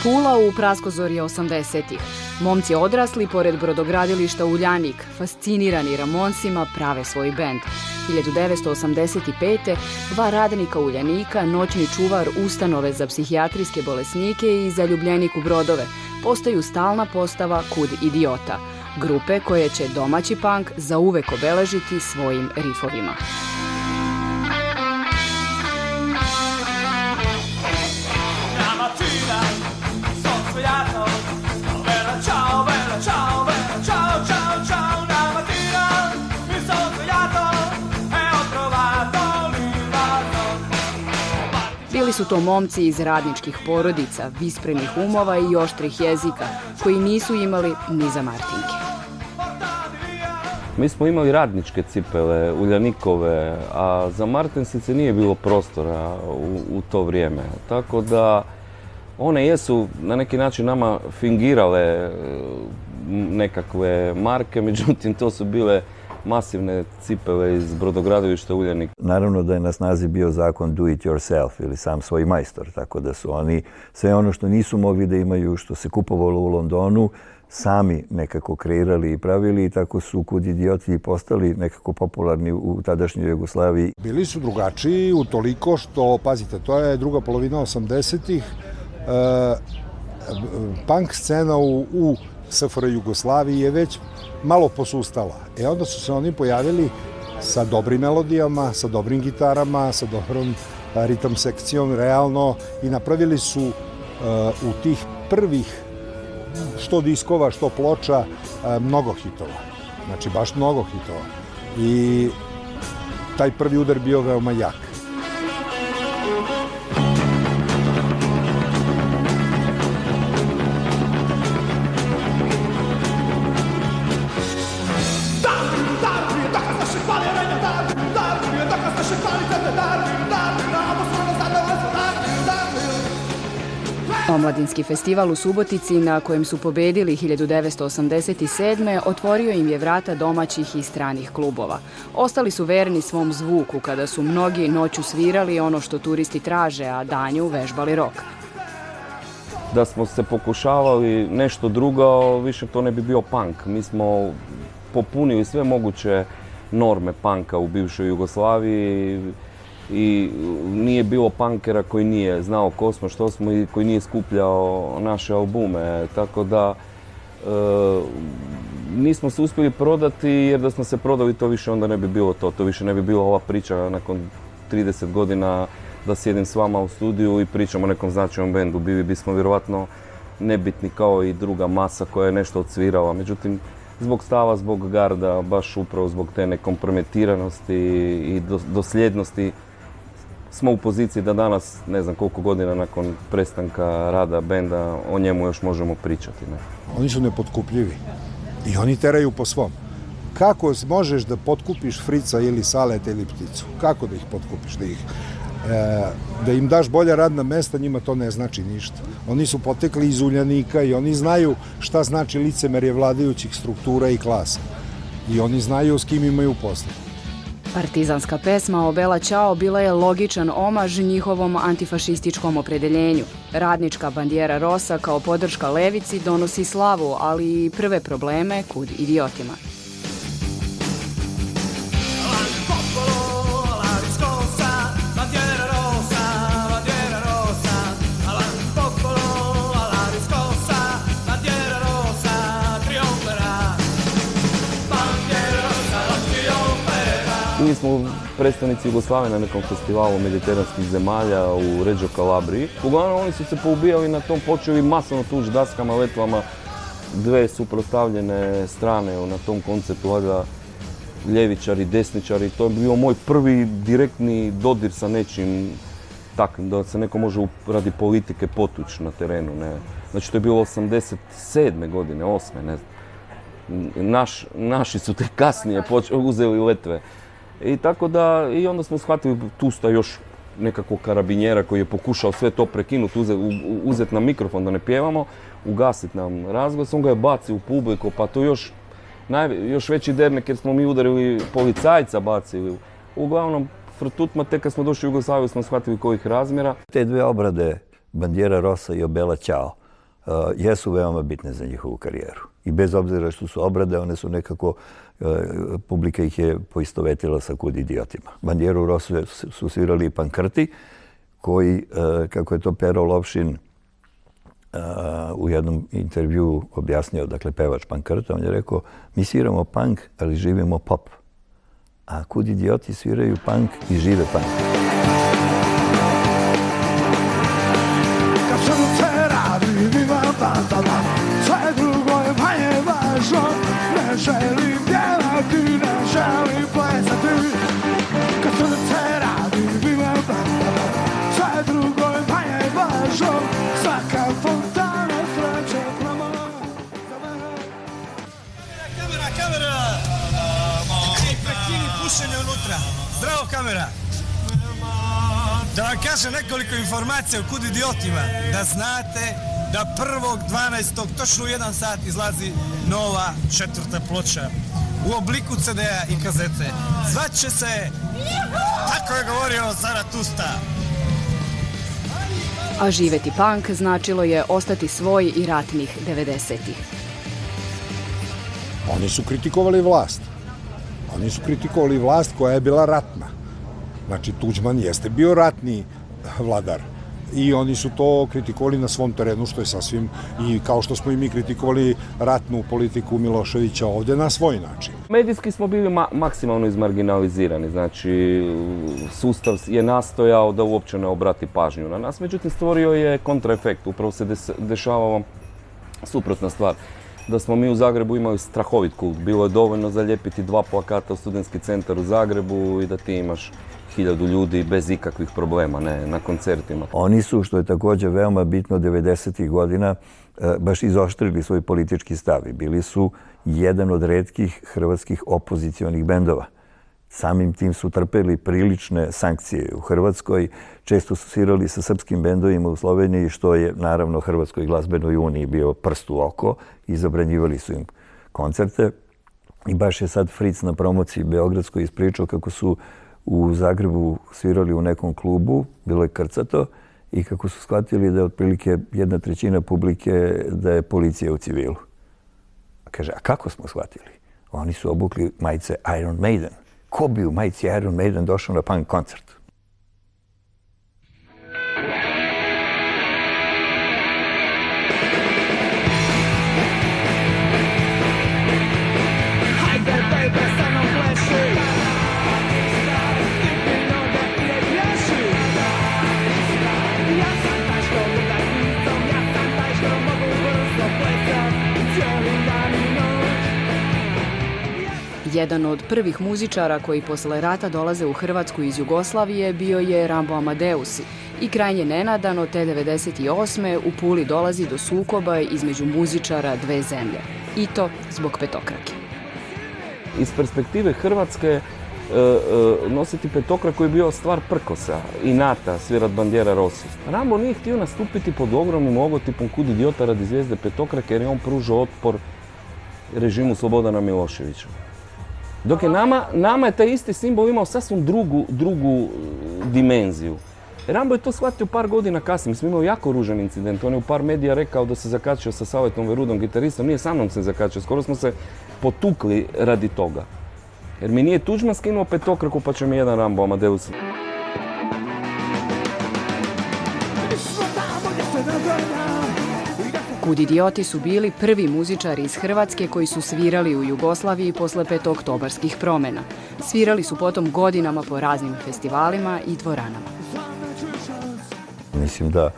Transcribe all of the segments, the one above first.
Pula u praskozorje 80-ih. Momci odrasli pored brodogradilišta Uljanik, fascinirani Ramonsima, prave svoj bend. 1985. dva radnika Uljanika, noćni čuvar ustanove za psihijatrijske bolesnike i zaljubljenik u brodove, postaju stalna postava Kud idiota, grupe koje će domaći punk zauvek obeležiti svojim rifovima. Bili su to momci iz radničkih porodica, visprenih umova i oštrih jezika, koji nisu imali ni za martinke. Mi smo imali radničke cipele, Uljanikove, a za martensice nije bilo prostora u to vrijeme. Tako da one jesu na neki način nama fingirale nekakve marke, međutim to su bile masivne cipele iz brodogradilišta Uljanik. Naravno da je na snazi bio zakon do it yourself ili sam svoj majstor, tako da su oni sve ono što nisu mogli da imaju, što se kupovalo u Londonu, sami nekako kreirali i pravili i tako su Kud idioti postali nekako popularni u tadašnjoj Jugoslaviji. Bili su drugačiji utoliko što, pazite, to je druga polovina 80-ih, punk scena u SFRJ Jugoslaviji je već malo posustala. Onda su se oni pojavili sa dobrim melodijama, sa dobrim gitarama, sa dobrom ritam sekcijom, realno, i napravili su u tih prvih što diskova, što ploča, mnogo hitova. Znači, baš mnogo hitova. I taj prvi udar bio veoma jak. Omladinski festival u Subotici, na kojem su pobedili 1987. otvorio im je vrata domaćih i stranih klubova. Ostali su verni svom zvuku kada su mnogi noću svirali ono što turisti traže, a danju vežbali rok. Da smo se pokušavali nešto drugo, više to ne bi bio punk. Mi smo popunili sve moguće norme punka u bivšoj Jugoslaviji i nije bilo punkera koji nije znao ko smo, što smo i koji nije skupljao naše albume. Tako da nismo se uspjeli prodati, jer da smo se prodali to više onda ne bi bilo to. To više ne bi bilo ova priča nakon 30 godina da sjedim s vama u studiju i pričam o nekom značajnom bendu. Bili bismo vjerovatno nebitni kao i druga masa koja je nešto odsvirala. Međutim, zbog stava, zbog garda, baš upravo zbog te nekompromitiranosti i dosljednosti smo u poziciji da danas, ne znam koliko godina nakon prestanka rada benda, o njemu još možemo pričati. Ne? Oni su nepotkupljivi i oni teraju po svom. Kako možeš da potkupiš Frica ili Saleta ili Pticu? Kako da ih potkupiš? Da im daš bolja radna mesta, njima to ne znači ništa. Oni su potekli iz Uljanika i oni znaju šta znači licemerje vladajućih struktura i klasa. I oni znaju s kim imaju posla. Partizanska pesma O Bela Ćao bila je logičan omaž njihovom antifašističkom opredeljenju. Radnička bandijera Rosa kao podrška levici donosi slavu, ali i prve probleme Kud idiotima. Mi smo predstavnici Jugoslavije na nekom festivalu mediteranskih zemalja u Reggio Calabriji. Uglavnom oni su se poubijali na tom, počeli masovno tući daskama, letvama, dve suprotstavljene strane na tom koncertu, valjda ljevičari, desničari. To je bio moj prvi direktni dodir sa nečim takvim, da se neko može radi politike potući na terenu. Ne. Znači to je bilo 87. godine, 8. ne znam. Naši su te kasnije uzeli letve. I tako da, i onda smo shvatili Tusta još nekakvog karabinjera koji je pokušao sve to prekinuti, uzeti nam mikrofon da ne pjevamo, ugasiti nam razglas, on ga je bacio u publiku, pa to još veći dernek jer smo mi udarili policajca, bacili. Uglavnom, frtutma, tek kad smo došli u Jugoslaviju smo shvatili kojih razmjera. Te dve obrade, Bandijera Rosa i O Bela Ćao, jesu veoma bitne za njihovu karijeru. I bez obzira što su obrade, one su nekako, publika ih je poistovetila sa Kud idiotima. Bandjeru Rosu su svirali i Pankrti, koji, kako je to Pero Lovšin u jednom intervjuu objasnio, dakle pevač Pankrta, on je rekao, mi sviramo punk, ali živimo pop. A Kud idioti sviraju punk i žive punk. Kad srce radi, biva batala, sve drugo je manje važno. Ne želim pjevati, ne želim plesati. Kad srce radi, biva batala, sve drugo je manje važno. Svaka fontana sreće prema za mene. Kamera! I prekini pušenje unutra. Zdravo, kamera! Da vam kažem nekoliko informacija o Kud idiotima. Da znate da 1.12. točno u 1 sat izlazi nova 4. ploča u obliku CD-a i kazete. Zvaće se, tako je govorio Zaratusta. A živeti punk značilo je ostati svoj i ratnih 90-ih. Oni su kritikovali vlast. Oni su kritikovali vlast koja je bila ratna. Znači, Tuđman jeste bio ratni vladar. I oni su to kritikovali na svom terenu, što je sasvim, i kao što smo i mi kritikovali ratnu politiku Miloševića ovdje na svoj način. Medijski smo bili maksimalno izmarginalizirani, znači sustav je nastojao da uopće ne obrati pažnju na nas, međutim stvorio je kontraefekt, upravo se dešavalo suprotna stvar. Da smo mi u Zagrebu imali strahovit kult, bilo je dovoljno zalijepiti 2 plakata u Studentski centar u Zagrebu i da ti imaš 1000 ljudi bez ikakvih problema, ne, na koncertima. Oni su, što je također veoma bitno, 90-ih godina baš izoštrili svoj politički stav i bili su jedan od retkih hrvatskih opozicionih bendova. Samim tim su trpeli prilične sankcije u Hrvatskoj. Često su svirali sa srpskim bendovima u Sloveniji, što je naravno Hrvatskoj glazbenoj uniji bio prst u oko i zabranjivali su im koncerte. I baš je sad Fritz na promociji beogradskoj ispričao kako su u Zagrebu svirali u nekom klubu, bilo je krcato, i kako su shvatili da je otprilike 1/3 publike da je policija u civilu. Kaže, a kako smo shvatili? Oni su obukli majice Iron Maiden. Ko bi u majici Iron Maiden došao na punk koncert? Jedan od prvih muzičara koji posle rata dolaze u Hrvatsku iz Jugoslavije bio je Rambo Amadeus i krajnje nenadano te 98. u Puli dolazi do sukoba između muzičara dve zemlje. I to zbog petokrake. Iz perspektive Hrvatske nositi petokraku je bio stvar prkosa, inata, svirat Bandjera Rosu. Rambo nije htio nastupiti pod ogromnim logotipom Kud idiota radi zvijezde petokrake jer je on pružao otpor režimu Slobodana Miloševića. Dok je nama je taj isti simbol imao sasvim drugu dimenziju. Rambo je to shvatio par godina kasnije. Mi smo imali jako ružan incident. On je u par medija rekao da se zakačio sa Saletom Verudom, gitaristom. Nije sa mnom se zakačio. Skoro smo se potukli radi toga. Jer mi nije Tuđman skinuo petokraku pa će mi jedan Rambo Amadeus. Kud idioti su bili prvi muzičari iz Hrvatske koji su svirali u Jugoslaviji posle petooktobarskih promjena. Svirali su potom godinama po raznim festivalima i dvoranama. Mislim da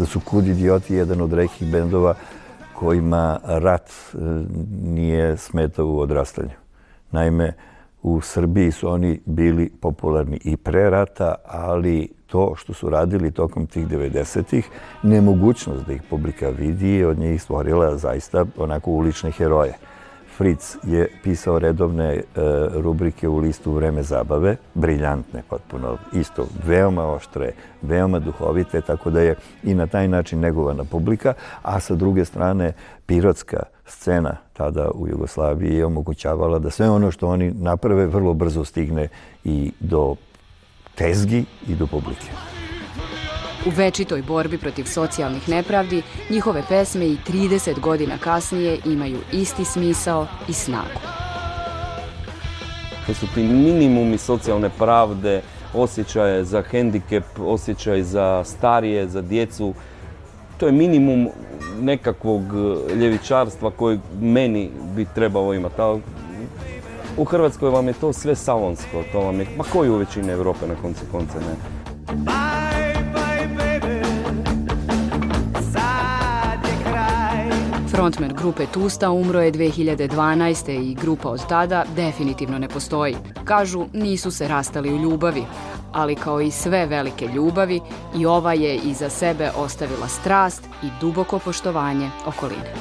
su Kud idioti jedan od retkih bendova kojima rat nije smetao u odrastanju. Naime, u Srbiji su oni bili popularni i pre rata, ali to što su radili tokom tih 90-ih, nemogućnost da ih publika vidi je od njih stvorila zaista onako ulične heroje. Fritz je pisao redovne rubrike u listu Vreme zabave, briljantne potpuno, isto veoma oštre, veoma duhovite, tako da je i na taj način negovana publika, a sa druge strane pirotska scena tada u Jugoslaviji je omogućavala da sve ono što oni naprave vrlo brzo stigne i do tezgi i do publike. U večitoj borbi protiv socijalnih nepravdi, njihove pesme i 30 godina kasnije imaju isti smisao i snagu. To su ti minimumi socijalne pravde, osjećaje za hendikep, osjećaj za starije, za djecu. To je minimum nekakvog ljevičarstva koji meni bi trebalo imati. U Hrvatskoj vam je to sve salonsko, to vam je, ma koji u većini Europe na koncu konca ne. Frontman grupe Tusta umro je 2012. i grupa od tada definitivno ne postoji. Kažu, nisu se rastali u ljubavi, ali kao i sve velike ljubavi, i ova je iza sebe ostavila strast i duboko poštovanje okoline.